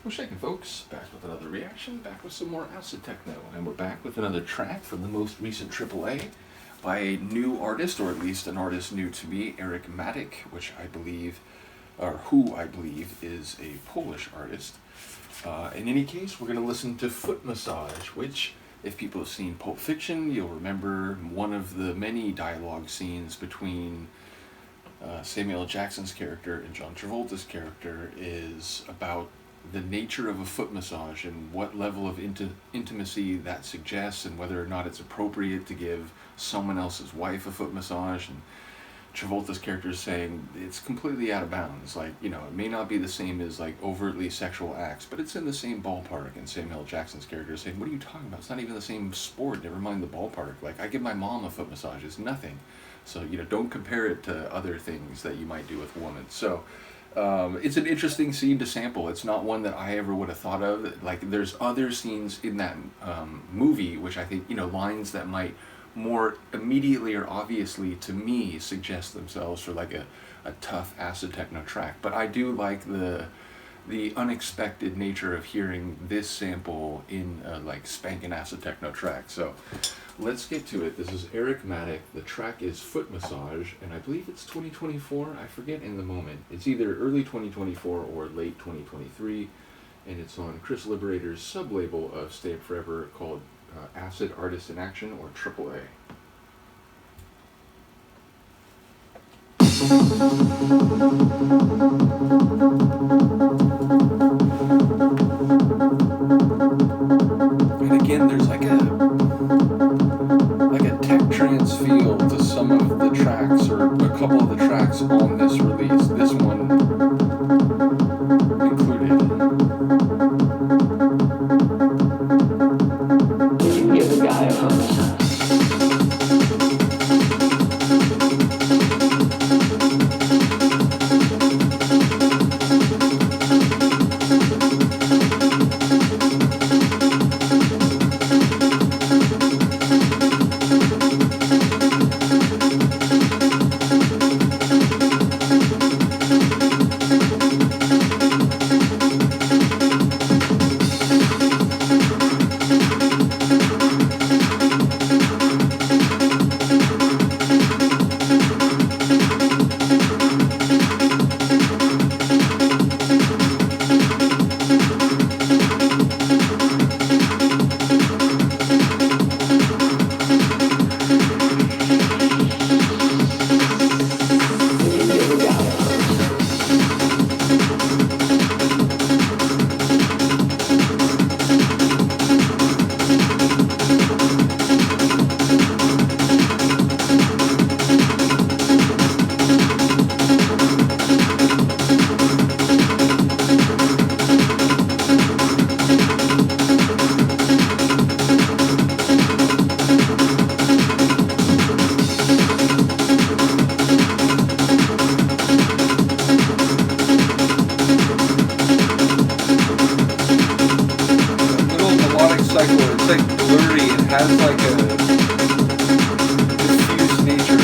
What's shaking, folks? Back with another reaction, back with some more acid-techno, and we're back with another track from the most recent AAA by a new artist, or at least an artist new to me, Erykk Mtk, which I believe, or who I believe is a Polish artist. In any case, we're going to listen to Foot Massage, which, if people have seen Pulp Fiction, you'll remember one of the many dialogue scenes between Samuel L. Jackson's character and John Travolta's character is about the nature of a foot massage and what level of intimacy that suggests, and whether or not it's appropriate to give someone else's wife a foot massage. And Travolta's character is saying it's completely out of bounds. Like, you know, it may not be the same as like overtly sexual acts, but it's in the same ballpark. And Samuel L. Jackson's character is saying, what are you talking about? It's not even the same sport, never mind the ballpark. Like, I give my mom a foot massage, it's nothing. So, you know, don't compare it to other things that you might do with a woman. So it's an interesting scene to sample. It's not one that I ever would have thought of. Like, there's other scenes in that movie which I think, you know, lines that might more immediately or obviously to me suggest themselves for like a tough acid techno track. But I do like the unexpected nature of hearing this sample in a like spanking acid techno track. So let's get to it. This is Erykk Mtk. The track is Foot Massage, and I believe it's 2024. I forget in the moment. It's either early 2024 or late 2023, and it's on Chris Liberator's sub-label of Stay Up Forever called Acid Artist in Action, or AAA. And again, there's like a tech trance feel to some of the tracks, or a couple of the tracks on this release. This one included. You give the guy a hug. It's like blurry, it has like a diffuse nature.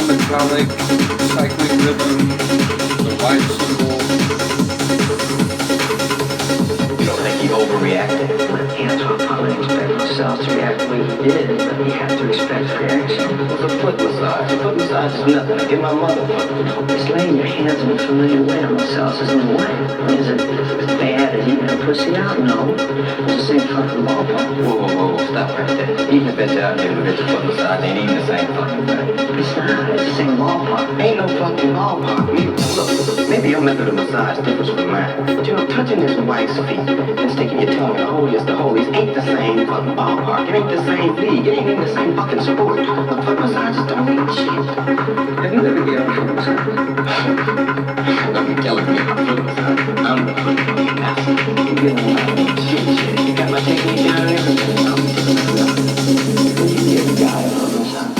Metallic, cyclic rhythm, the wide cymbal. You don't think he overreacted? But can't probably expect himself to react the way he did, but he had to respect reaction. It's a foot massage. A foot massage is nothing. I give my mother a foot. It's laying your hands in a familiar way on themselves is no way. Is it as bad as eating a pussy out? No. It's the same fucking ballpark. Whoa, stop right there. Even if bitch out here who gets a foot massage ain't even the same fucking thing. It's not. It's the same ballpark. Ain't no fucking ballpark. Look, maybe your method of massage differs from mine. But you know, touching his wife's feet and sticking your tongue in the holiest of holies ain't the same fucking ballpark. It ain't the same league. It ain't even the same fucking sport. A foot massage don't mean shit. Have you ever given a foot massage? Don't be telling me about foot massage. I'm the fucking acid. You give a lot of shit. You got my taking you down and everything. I'll be doing nothing. When you get a guy on the side.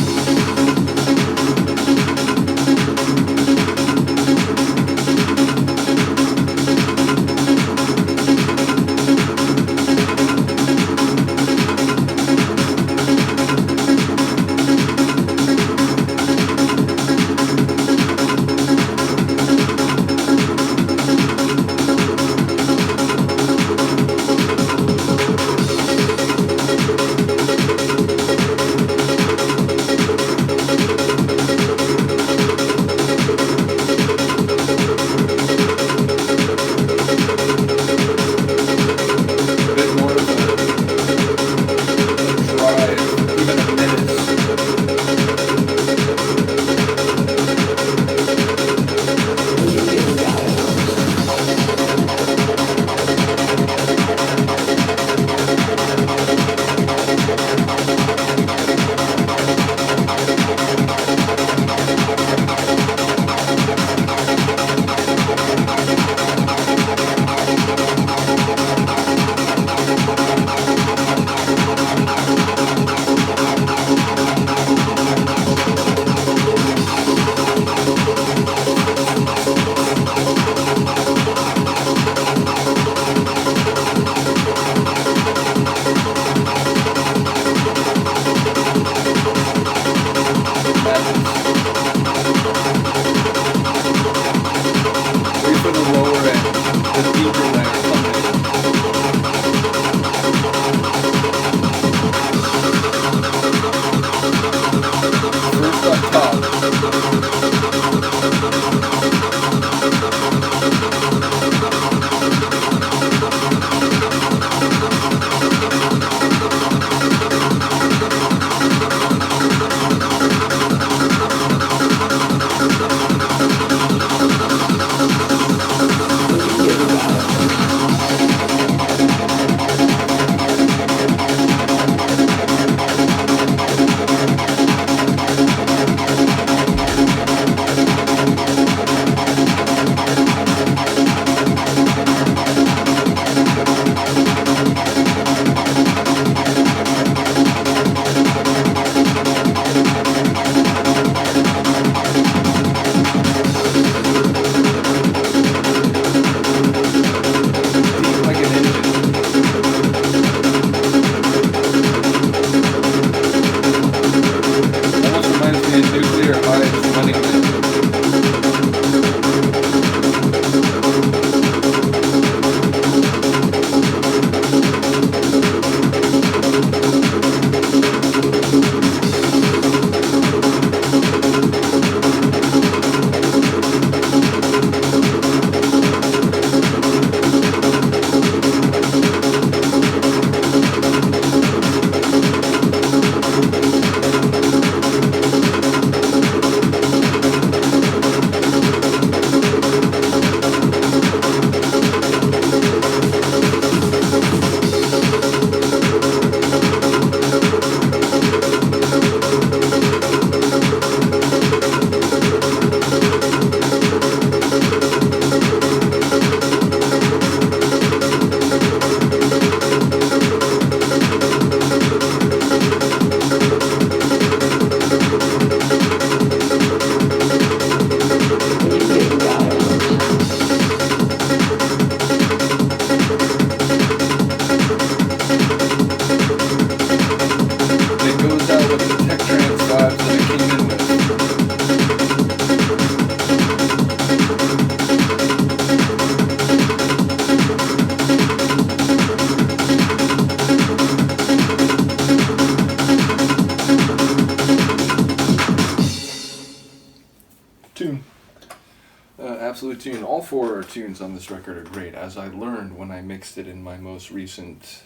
Absolute tune. All four tunes on this record are great, as I learned when I mixed it in my most recent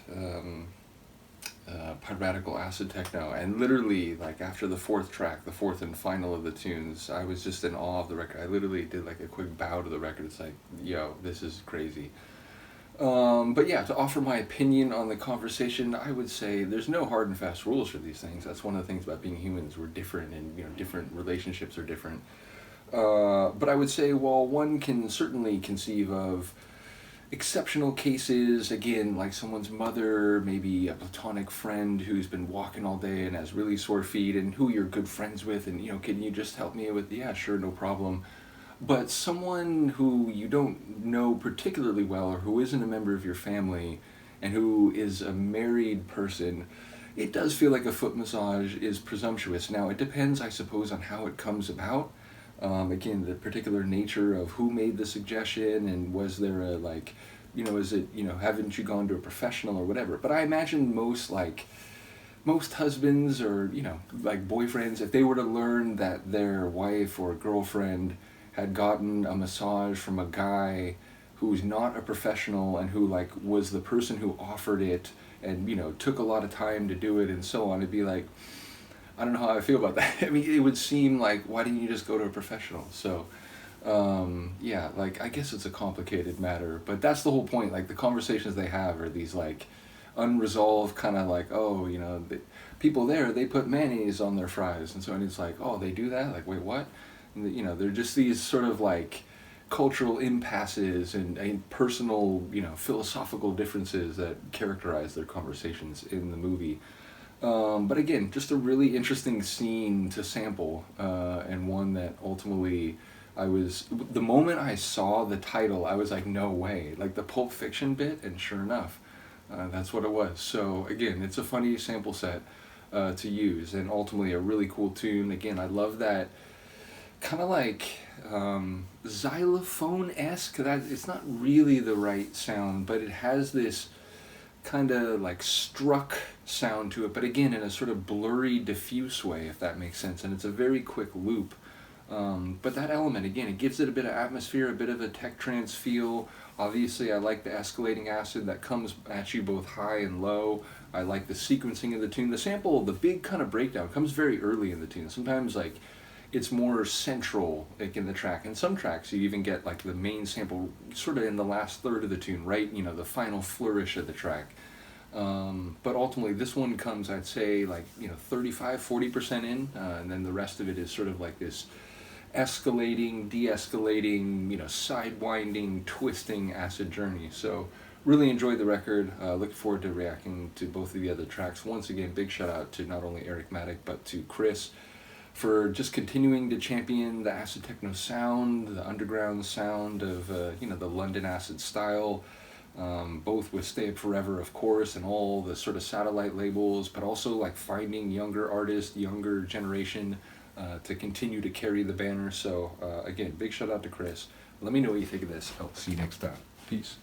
piratical acid-techno. And literally, like, after the fourth track, the fourth and final of the tunes, I was just in awe of the record. I literally did like a quick bow to the record. It's like, yo, this is crazy. But yeah, to offer my opinion on the conversation, I would say there's no hard and fast rules for these things. That's one of the things about being humans. We're different, and different relationships are different. But I would say, while one can certainly conceive of exceptional cases, again, like someone's mother, maybe a platonic friend who's been walking all day and has really sore feet, and who you're good friends with, and can you just help me with, yeah, sure, no problem. But someone who you don't know particularly well, or who isn't a member of your family, and who is a married person, it does feel like a foot massage is presumptuous. Now, it depends, I suppose, on how it comes about. Again, the particular nature of who made the suggestion, and was there a, like, is it, haven't you gone to a professional or whatever. But I imagine most husbands, or, like boyfriends, if they were to learn that their wife or girlfriend had gotten a massage from a guy who's not a professional, and who, like, was the person who offered it, and took a lot of time to do it and so on, it'd be like, I don't know how I feel about that. I mean, it would seem like, why didn't you just go to a professional? So yeah, like, I guess it's a complicated matter, but that's the whole point. Like, the conversations they have are these, like, unresolved kind of, like, oh, people there, they put mayonnaise on their fries, and so, and it's like, oh, they do that? Like, wait, what? And they're just these sort of, like, cultural impasses and personal, philosophical differences that characterize their conversations in the movie. But again, just a really interesting scene to sample, and one that ultimately the moment I saw the title, I was like, no way, like the Pulp Fiction bit, and sure enough, that's what it was. So again, it's a funny sample set to use, and ultimately a really cool tune. Again, I love that kind of like xylophone-esque, that it's not really the right sound, but it has this kind of like struck sound to it, but again in a sort of blurry, diffuse way, if that makes sense, and it's a very quick loop. But that element, again, it gives it a bit of atmosphere, a bit of a tech trance feel. Obviously, I like the escalating acid that comes at you both high and low. I like the sequencing of the tune. The sample, the big kind of breakdown, comes very early in the tune. Sometimes, like, it's more central, like, in the track. In some tracks, you even get, like, the main sample sort of in the last third of the tune, right? The final flourish of the track. But ultimately, this one comes, I'd say, like, 35-40% in, and then the rest of it is sort of like this escalating, de-escalating, sidewinding, twisting acid journey. So really enjoyed the record. Looking forward to reacting to both of the other tracks. Once again, big shout out to not only Erykk Mtk, but to Chris for just continuing to champion the acid-techno sound, the underground sound of the London acid style, both with Stay Up Forever, of course, and all the sort of satellite labels, but also like finding younger artists, younger generation, to continue to carry the banner. So again, big shout out to Chris. Let me know what you think of this. I'll see you next time. Peace.